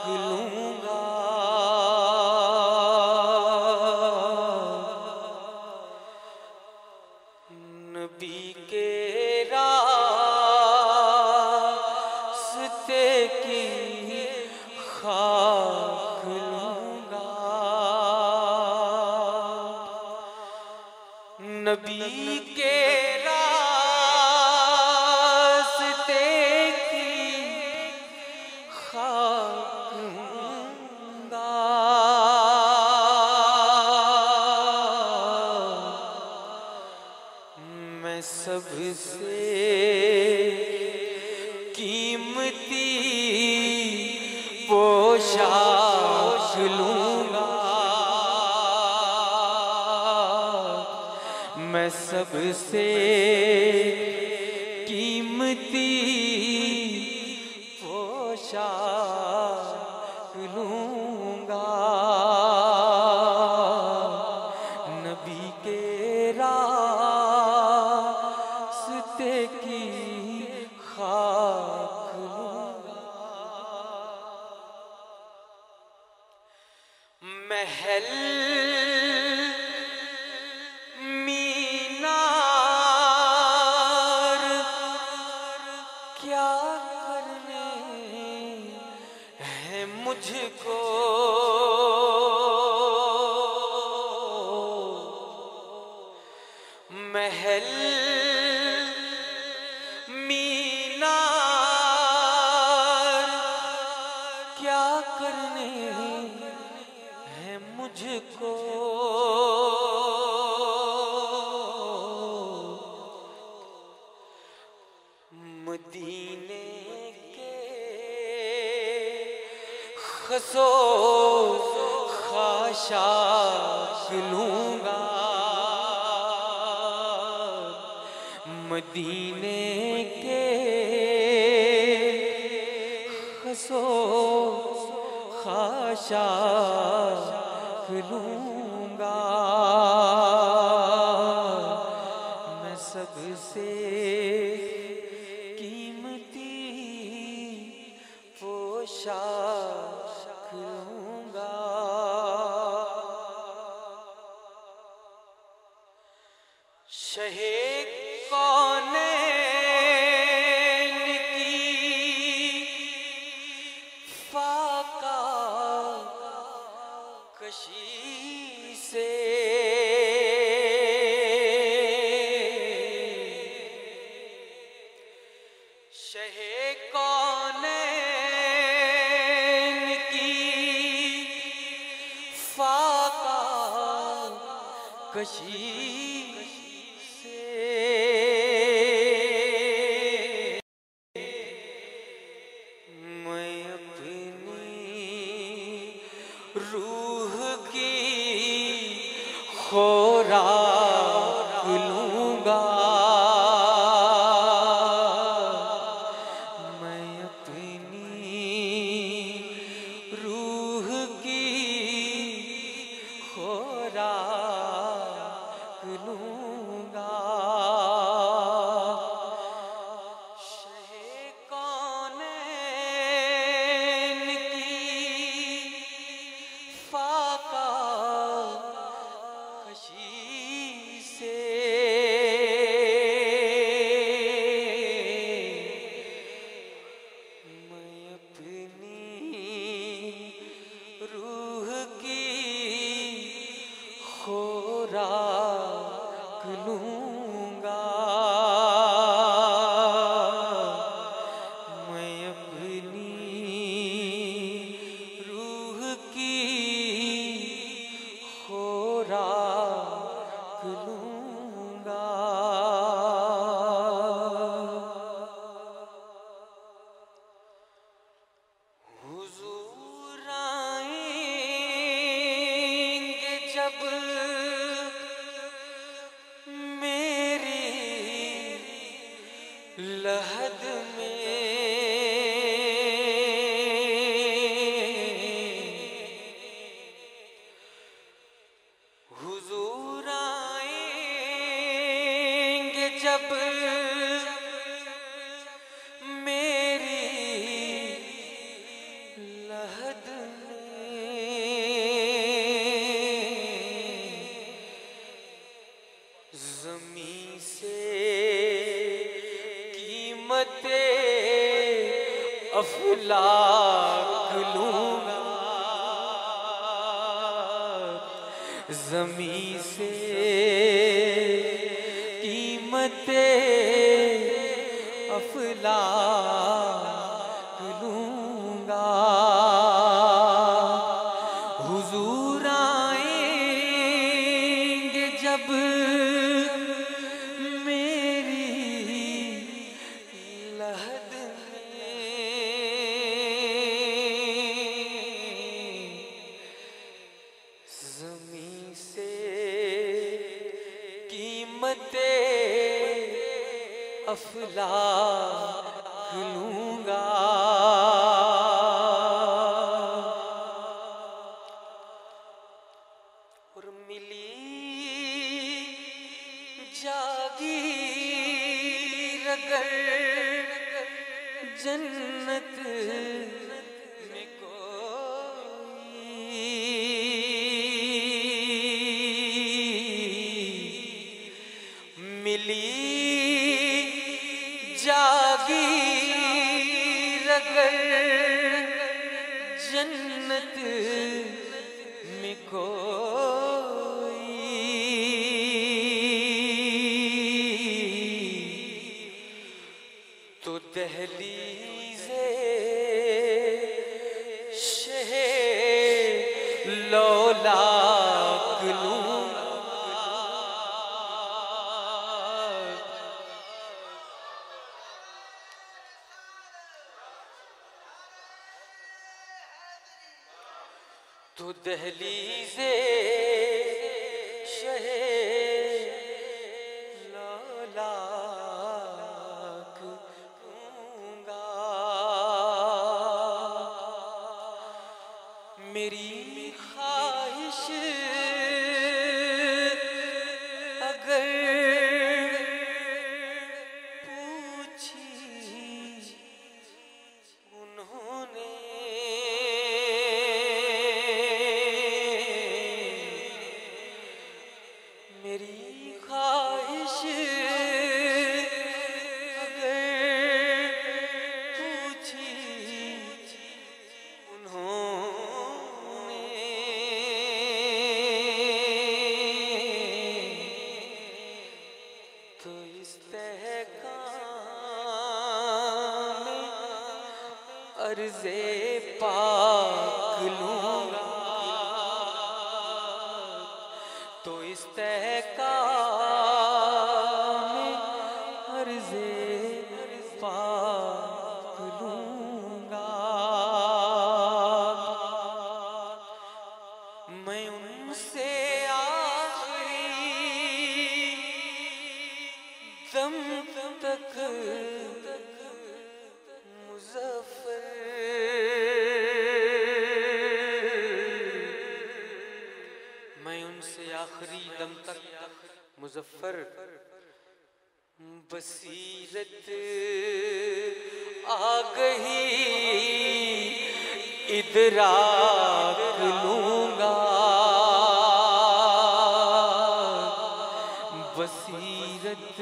लूंगा। नबी के रास्ते की खाक लूंगा। नबी के रास्ते की खाक लूंगा। मैं सबसे कीमती पोशाक लूंगा। मैं सबसे कीमती पोशाक लूंगा। नबी के रास्ते की खाक लूंगा। महल मीनार क्या करने हैं मुझको। महल मीनार क्या करने हैं मुझको। मदीने के खसो खाशाक लूंगा। मदीने के खसो खाशाक लूंगा। मैं सबसे कीमती पोशाक लूंगा। शहे कौनैन की फाका कशी से शहे कौनैन की फाका कशी रूह की खुराक लूंगा। मैं अपनी रूह की खुराक लूंगा। शहे कौनैन की फाका कशी अफलाक लूंगा, ज़मी से कीमते अफलाक लूंगा। हुजूर आएंगे जब मेरी लहद में, ज़मी से कीमते अफलाक लूंगा। और मिली जागीर अगर जन्नत में कोई, मिली जागीर अगर जन्नत में कोई, तो दहलीज़े शहे लौलाक लूंगा। तो दहलीज़े शहे लौलाक लूंगा। मेरी ख्वाहिश अगर पूछी उन्होंने, मेरी ख्वाहिश अगर पूछी उन्होंने, तो इस तहकाम में अर्ज़े पाक लूंगा। तो इस तहकाम में अर्ज़े पाक लूंगा। मैं उनसे आखिरी दम तक मुज़फ़्फ़र, मैं उनसे आखिरी दम तक मुज़फ़्फ़र, बसीरत आ गई इदराक लूंगा। बसीरत